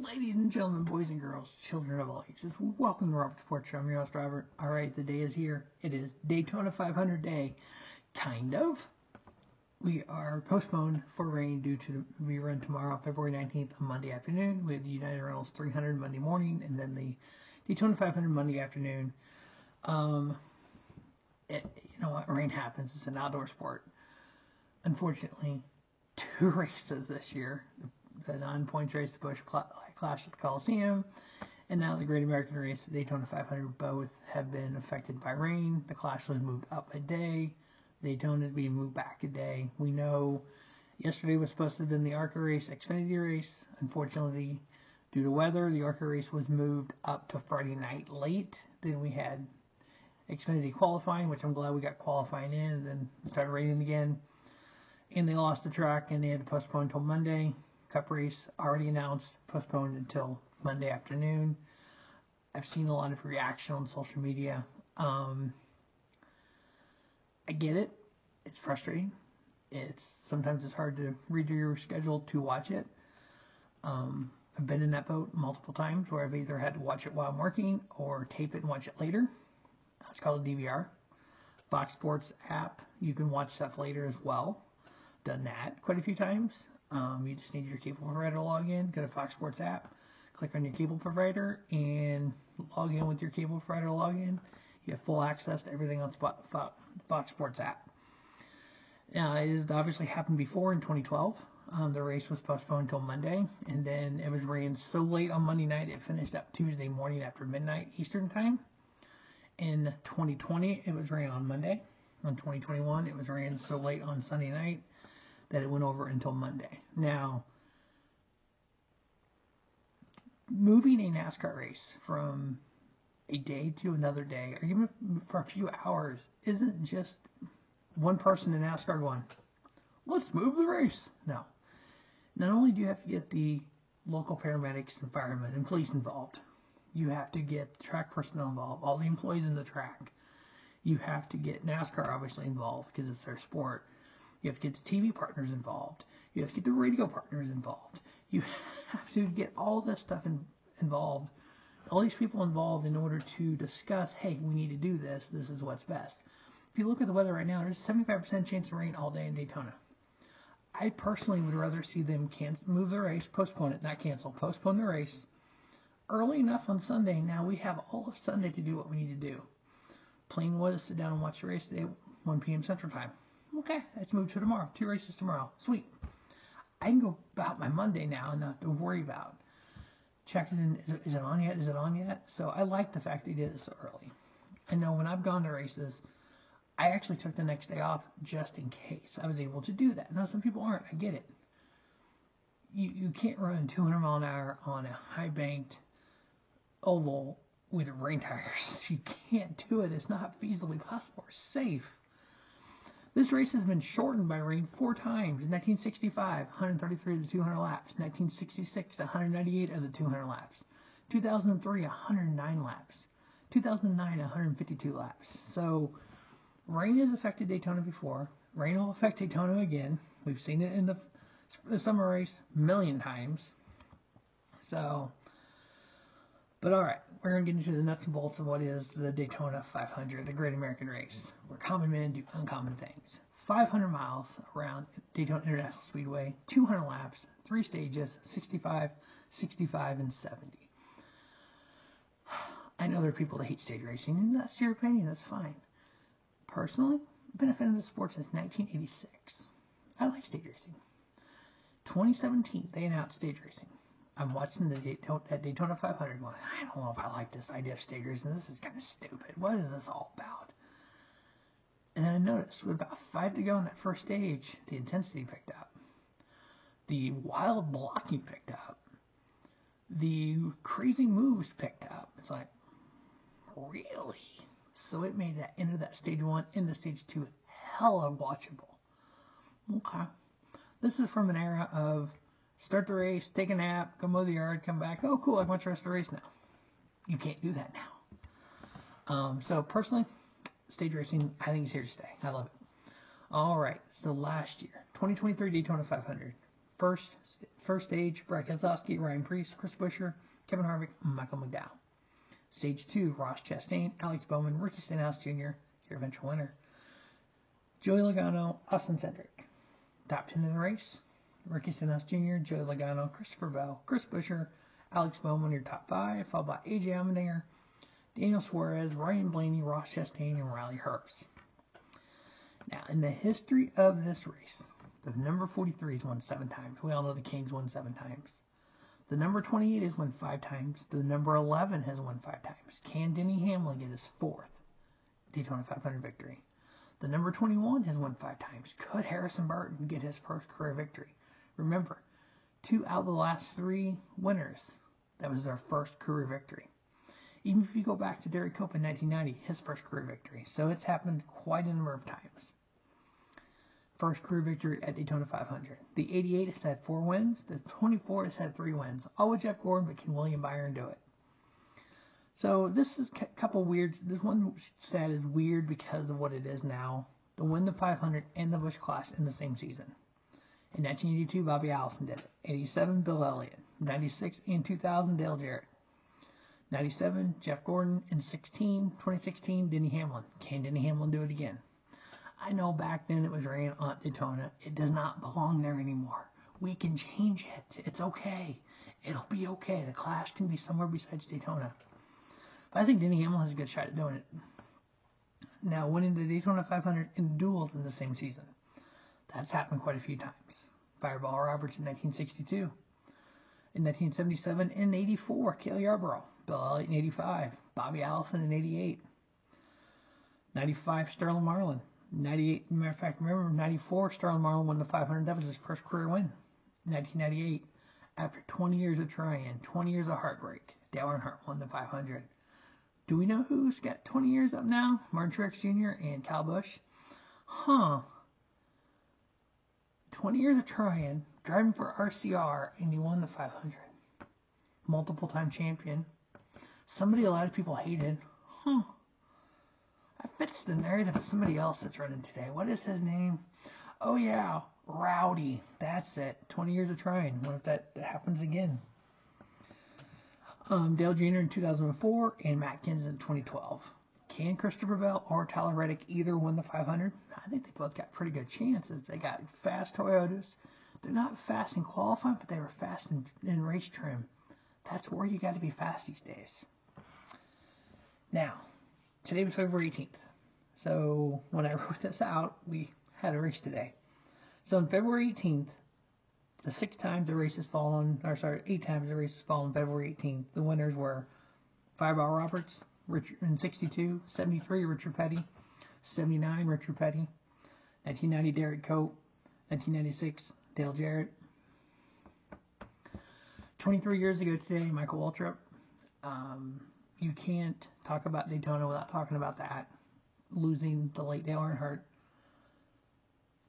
Ladies and gentlemen, boys and girls, children of all ages, welcome to Robert's Porch. I'm your host, Robert. All right, the day is here. It is Daytona 500 day. Kind of. We are postponed for rain due to the rerun tomorrow, February 19th, on Monday afternoon. We have the United Rentals 300 Monday morning, and then the Daytona 500 Monday afternoon. You know what? Rain happens. It's an outdoor sport. Unfortunately, 2 races this year. The 9 points race, the Busch Clash at the Coliseum, and now the Great American Race, the Daytona 500, both have been affected by rain. The Clash was moved up a day. Daytona is being moved back a day. We know yesterday was supposed to have been the ARCA race, Xfinity race. Unfortunately, due to weather, the ARCA race was moved up to Friday night late. Then we had Xfinity qualifying, which I'm glad we got qualifying in, and then it started raining again. And they lost the track, and they had to postpone until Monday. Cup race already announced, postponed until Monday afternoon. I've seen a lot of reaction on social media. I get it. It's frustrating. Sometimes it's hard to read your schedule to watch it. I've been in that boat multiple times where I've either had to watch it while I'm working or tape it and watch it later. It's called a DVR. Fox Sports app, you can watch stuff later as well. Done that quite a few times. You just need your cable provider to log in. Go to Fox Sports app, click on your cable provider, and log in with your cable provider to log in. You have full access to everything on Fox Sports app. Now, it has obviously happened before in 2012. The race was postponed until Monday, and then it was raining so late on Monday night it finished up Tuesday morning after midnight Eastern time. In 2020, it was raining on Monday. In 2021, it was raining so late on Sunday night that it went over until Monday. Now, moving a NASCAR race from a day to another day, or even for a few hours, isn't just one person in NASCAR going, let's move the race. No. Not only do you have to get the local paramedics and firemen and police involved, you have to get track personnel involved, all the employees in the track. You have to get NASCAR obviously involved because it's their sport. You have to get the TV partners involved. You have to get the radio partners involved. You have to get all this stuff involved, all these people involved in order to discuss, hey, we need to do this. This is what's best. If you look at the weather right now, there's a 75% chance of rain all day in Daytona. I personally would rather see them move the race, postpone it, not cancel, postpone the race early enough on Sunday. Now we have all of Sunday to do what we need to do. Plain was sit down and watch the race today, 1 p.m. Central Time. Okay, let's move to tomorrow. 2 races tomorrow. Sweet. I can go about my Monday now and not to worry about checking in. Is it on yet? Is it on yet? So I like the fact they did it so early. I know when I've gone to races, I actually took the next day off just in case. I was able to do that. Now, some people aren't. I get it. You can't run 200 mile an hour on a high-banked oval with rain tires. You can't do it. It's not feasibly possible or safe. This race has been shortened by rain 4 times. In 1965, 133 of the 200 laps. 1966, 198 of the 200 laps. 2003, 109 laps. 2009, 152 laps. So, rain has affected Daytona before. Rain will affect Daytona again. We've seen it in the summer race a million times. So, but all right, we're going to get into the nuts and bolts of what is the Daytona 500, the Great American Race, where common men do uncommon things. 500 miles around Daytona International Speedway, 200 laps, 3 stages, 65, 65, and 70. I know there are people that hate stage racing, and that's your opinion, that's fine. Personally, I've been a fan of the sport since 1986. I like stage racing. 2017, they announced stage racing. I'm watching that Daytona 500 going, I don't know if I like this idea of stage racing. This is kind of stupid. What is this all about? And then I noticed with about 5 to go in that first stage, the intensity picked up. The wild blocking picked up. The crazy moves picked up. It's like, really? So it made that into that stage 1 into stage 2 hella watchable. Okay. This is from an era of start the race, take a nap, go mow the yard, come back. Oh, cool, I can watch the rest of the race now. You can't do that now. So personally, stage racing, I think it's here to stay. I love it. All right, so last year, 2023 Daytona 500. First stage, Brad Keselowski, Ryan Preece, Chris Buescher, Kevin Harvick, Michael McDowell. Stage 2, Ross Chastain, Alex Bowman, Ricky Stenhouse Jr., your eventual winner. Joey Logano, Austin Cindric. Top 10 of the race, Ricky Stenhouse Jr., Joey Logano, Christopher Bell, Chris Buescher, Alex Bowman, your top 5, followed by AJ Allmendinger, Daniel Suarez, Ryan Blaney, Ross Chastain, and Riley Herbst. Now, in the history of this race, the number 43 has won 7 times. We all know the Kings won 7 times. The number 28 has won 5 times. The number 11 has won 5 times. Can Denny Hamlin get his 4th Daytona 500 victory? The number 21 has won 5 times. Could Harrison Burton get his first career victory? Remember, 2 out of the last 3 winners, that was their first career victory. Even if you go back to Derek Cope in 1990, his first career victory. So it's happened quite a number of times. First career victory at Daytona 500. The 88 has had 4 wins. The 24 has had 3 wins. All with Jeff Gordon, but can William Byron do it? So this is a couple weird. This one stat is weird because of what it is now. To win the 500 and the Busch Clash in the same season. In 1982, Bobby Allison did it. 87, Bill Elliott. 96 and 2000, Dale Jarrett. 97, Jeff Gordon. In 2016, Denny Hamlin. Can Denny Hamlin do it again? I know back then it was ran on Daytona. It does not belong there anymore. We can change it. It's okay. It'll be okay. The Clash can be somewhere besides Daytona. But I think Denny Hamlin has a good shot at doing it. Now, winning the Daytona 500 in duels in the same season. That's happened quite a few times. Fireball Roberts in 1962. In 1977 and 84, Cale Yarborough. Bill Elliott in 85. Bobby Allison in 88. 95, Sterling Marlin. 98, matter of fact, remember 94, Sterling Marlin won the 500. That was his first career win. 1998, after 20 years of trying, 20 years of heartbreak, Dale Earnhardt won the 500. Do we know who's got 20 years up now? Martin Truex Jr. and Kyle Busch? 20 years of trying, driving for RCR, and he won the 500. Multiple time champion. Somebody a lot of people hated. That fits the narrative of somebody else that's running today. What is his name? Oh, yeah, Rowdy. That's it. 20 years of trying. What if that happens again? Dale Jr. in 2004 and Matt Kenseth in 2012. Can Christopher Bell or Tyler Reddick either win the 500? I think they both got pretty good chances. They got fast Toyotas. They're not fast in qualifying, but they were fast in race trim. That's where you got to be fast these days. Now, today was February 18th. So when I wrote this out, we had a race today. So on February 18th, the 8 times the race has fallen February 18th. The winners were Fireball Roberts in 62, 73 Richard Petty, 79 Richard Petty, 1990 Derek Cope, 1996 Dale Jarrett. 23 years ago today, Michael Waltrip. You can't talk about Daytona without talking about that. Losing the late Dale Earnhardt.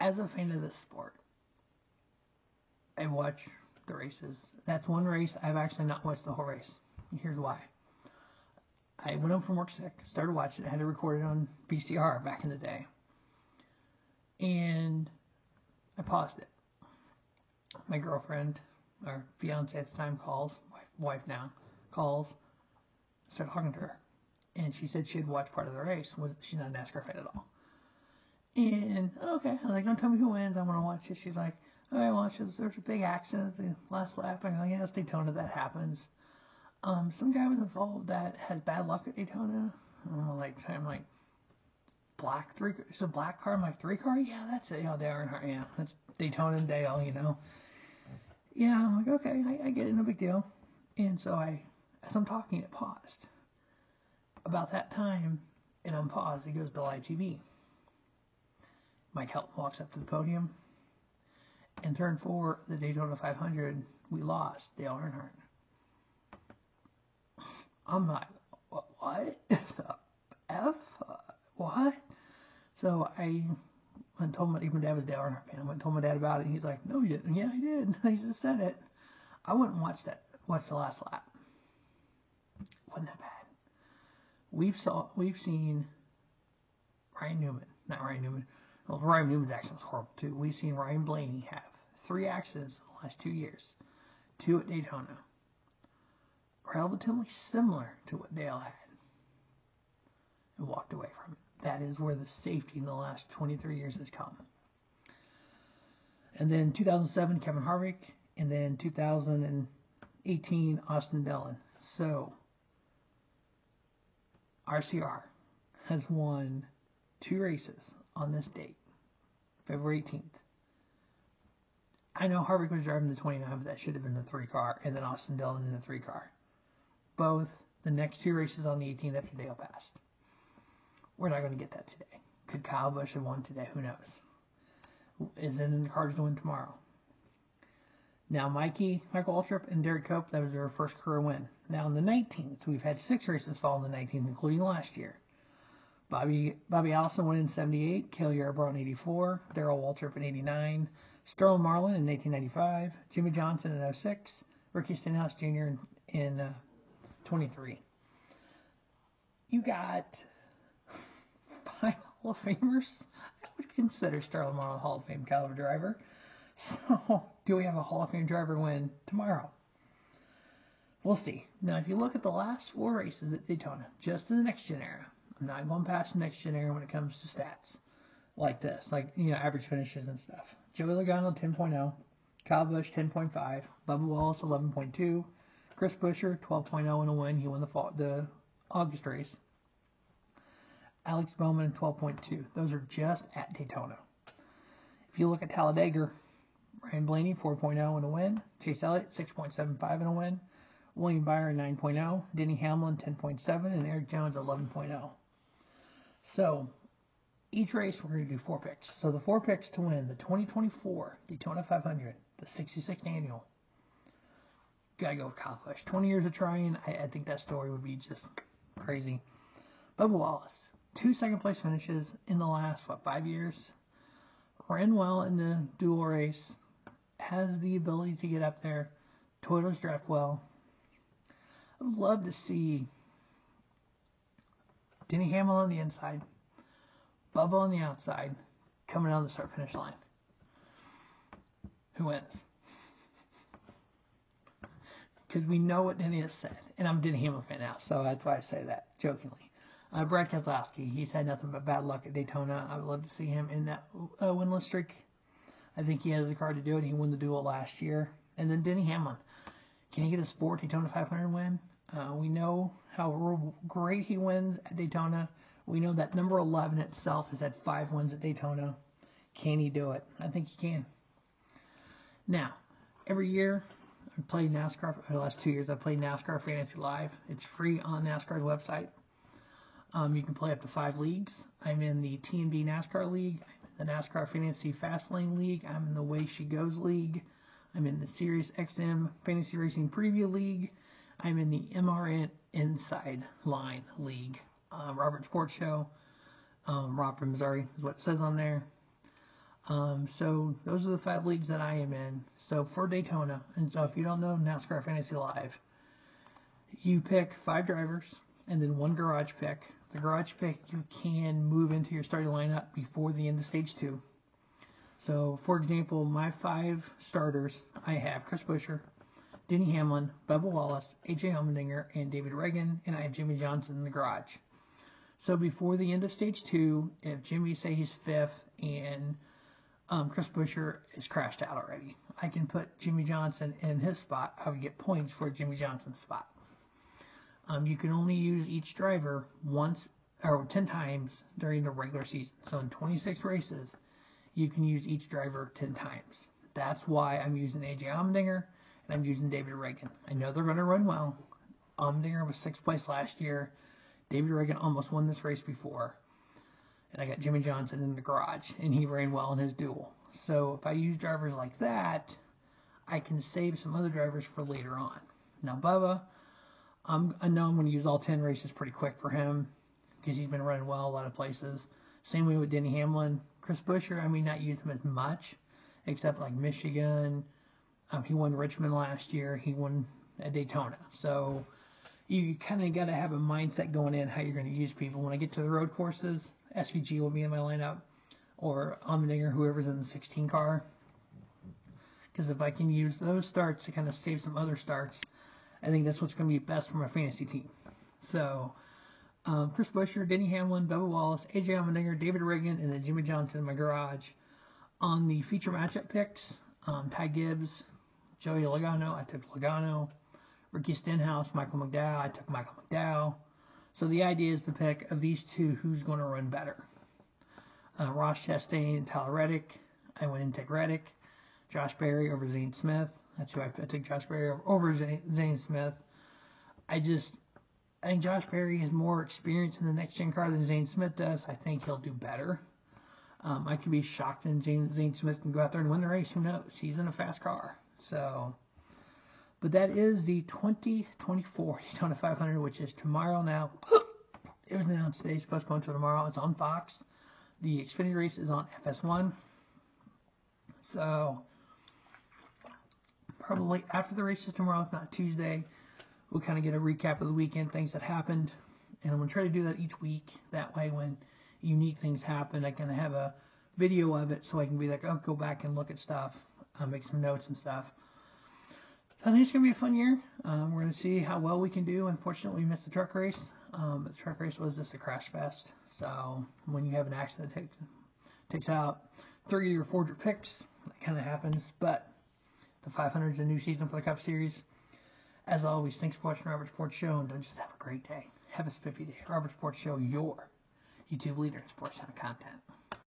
As a fan of this sport, I watch the races. That's one race I've actually not watched the whole race. And here's why. I went home from work sick, started watching it, had to record it on VCR back in the day. And I paused it. My girlfriend, or fiance at the time, calls, wife now, calls, started talking to her. And she said she had watched part of the race. She's not a NASCAR fan at all. And, okay, I was like, don't tell me who wins, I want to watch it. She's like, okay, watch this. There's a big accident at the last lap. I go, yeah, it's Daytona, that happens. Some guy was involved that has bad luck at Daytona. I'm like, black car? I'm like, 3 car? Yeah, that's it. Dale Earnhardt, yeah, that's Daytona and Dale, Yeah, I'm like, okay, I get it, no big deal. And so as I'm talking, it paused. About that time, it unpaused, it goes to live TV. Mike Helton walks up to the podium. In turn 4, the Daytona 500, we lost Dale Earnhardt. I'm like, what? The F? What? So I went and told my dad was a Dale Earnhardt fan. I went and told my dad about it, and he's like, no, you didn't. Yeah, I did. He just said it. I wouldn't watch the last lap. Wasn't that bad. We've seen Ryan Newman. Not Ryan Newman. Well, Ryan Newman's action was horrible too. We've seen Ryan Blaney have 3 accidents in the last 2 years. 2 at Daytona. Relatively similar to what Dale had. And walked away from it. That is where the safety in the last 23 years has come. And then 2007, Kevin Harvick. And then 2018, Austin Dillon. So, RCR has won 2 races on this date, February 18th. I know Harvick was driving the 29, but that should have been the 3 car, and then Austin Dillon in the 3 car. Both the next 2 races on the 18th after Dale passed. We're not going to get that today. Could Kyle Busch have won today? Who knows? Is it in the cards to win tomorrow? Now, Michael Waltrip and Derek Cope, that was their first career win. Now, on the 19th, we've had 6 races fall on the 19th, including last year. Bobby Allison won in 78, Cale Yarborough in 84, Darrell Waltrip in 89, Sterling Marlin in 1895, Jimmy Johnson in 06, Ricky Stenhouse Jr. in 23. You got 5 Hall of Famers. I would consider Sterling Marlin a Hall of Fame caliber driver. So, do we have a Hall of Fame driver win tomorrow? We'll see. Now, if you look at the last 4 races at Daytona, just in the next gen era, I'm not going past the next gen era when it comes to stats like this, like, average finishes and stuff. Joey Logano 10.0, Kyle Busch 10.5, Bubba Wallace 11.2, Chris Buescher 12.0 in a win. He won the August race. Alex Bowman 12.2. Those are just at Daytona. If you look at Talladega, Ryan Blaney 4.0 in a win, Chase Elliott 6.75 in a win, William Byron 9.0, Denny Hamlin 10.7, and Eric Jones 11.0. So, each race we're going to do 4 picks. So the 4 picks to win the 2024 Daytona 500, the 66th annual. Gotta go with Kyle Busch. 20 years of trying, I think that story would be just crazy. Bubba Wallace, 2 second place finishes in the last, 5 years. Ran well in the dual race. Has the ability to get up there. Toyotas draft well. I would love to see Denny Hamlin on the inside, Bubba on the outside, coming down the start-finish line. Who wins? Because we know what Denny has said. And I'm a Denny Hamlin fan now, so that's why I say that, jokingly. Brad Keselowski, he's had nothing but bad luck at Daytona. I would love to see him in that winless streak. I think he has the car to do it. He won the duel last year. And then Denny Hamlin. Can he get his 4th Daytona 500 win? We know how great he wins at Daytona. We know that number 11 itself has had 5 wins at Daytona. Can he do it? I think he can. Now, every year, I've played NASCAR for the last 2 years. I've played NASCAR Fantasy Live. It's free on NASCAR's website. You can play up to 5 leagues. I'm in the TNB NASCAR League. I'm in the NASCAR Fantasy Fastlane League. I'm in the Way She Goes League. I'm in the Sirius XM Fantasy Racing Preview League. I'm in the MRN Inside Line League. Robert Sports Show. Rob from Missouri is what it says on there. So those are the 5 leagues that I am in. So for Daytona, and so if you don't know NASCAR Fantasy Live, you pick 5 drivers and then 1 garage pick. The garage pick you can move into your starting lineup before the end of stage 2. So for example, my 5 starters, I have Chris Buescher, Denny Hamlin, Bubba Wallace, AJ Allmendinger, and David Reagan, and I have Jimmy Johnson in the garage. So before the end of stage 2, if Jimmy say he's 5th and Chris Buescher is crashed out already, I can put Jimmy Johnson in his spot. I would get points for Jimmy Johnson's spot. You can only use each driver once or 10 times during the regular season. So in 26 races, you can use each driver 10 times. That's why I'm using AJ Allmendinger and I'm using David Reagan. I know they're going to run well. Allmendinger was 6th place last year. David Reagan almost won this race before. And I got Jimmy Johnson in the garage, and he ran well in his duel. So if I use drivers like that, I can save some other drivers for later on. Now Bubba, I know I'm going to use all 10 races pretty quick for him because he's been running well a lot of places. Same way with Denny Hamlin. Chris Buescher, I may not use him as much, except like Michigan. He won Richmond last year. He won at Daytona. So you kind of got to have a mindset going in how you're going to use people. When I get to the road courses, SVG will be in my lineup, or Allmendinger, whoever's in the 16 car. because if I can use those starts to kind of save some other starts, I think that's what's going to be best for my fantasy team. So, Chris Buescher, Denny Hamlin, Bubba Wallace, AJ Allmendinger, David Riggin, and then Jimmy Johnson in my garage. On the feature matchup picks, Ty Gibbs, Joey Logano, I took Logano. Ricky Stenhouse, Michael McDowell, I took Michael McDowell. So the idea is to pick of these two who's going to run better. Ross Chastain and Tyler Reddick, I went and took Reddick. Josh Berry over Zane Smith, that's who I took Josh Berry over Zane Smith. I think Josh Berry has more experience in the next gen car than Zane Smith does. I think he'll do better. I could be shocked and Zane Smith can go out there and win the race. Who knows? He's in a fast car. So, but that is the 2024 Daytona 500, which is tomorrow now. It was announced today. It's postponed to tomorrow. It's on Fox. The Xfinity race is on FS1. So, probably after the races tomorrow, if not Tuesday, we'll kind of get a recap of the weekend, things that happened. And I'm going to try to do that each week. That way, when unique things happen, I kind of have a video of it so I can be like, oh, go back and look at stuff, make some notes and stuff. I think it's going to be a fun year. We're going to see how well we can do. Unfortunately, we missed the truck race. But the truck race was just a crash fest. So when you have an accident that takes out 30 or 40 picks, that kind of happens. But the 500 is a new season for the Cup Series. As always, thanks for watching Robert Sports Show. And don't just have a great day. Have a spiffy day. Robert Sports Show, your YouTube leader in sports channel content.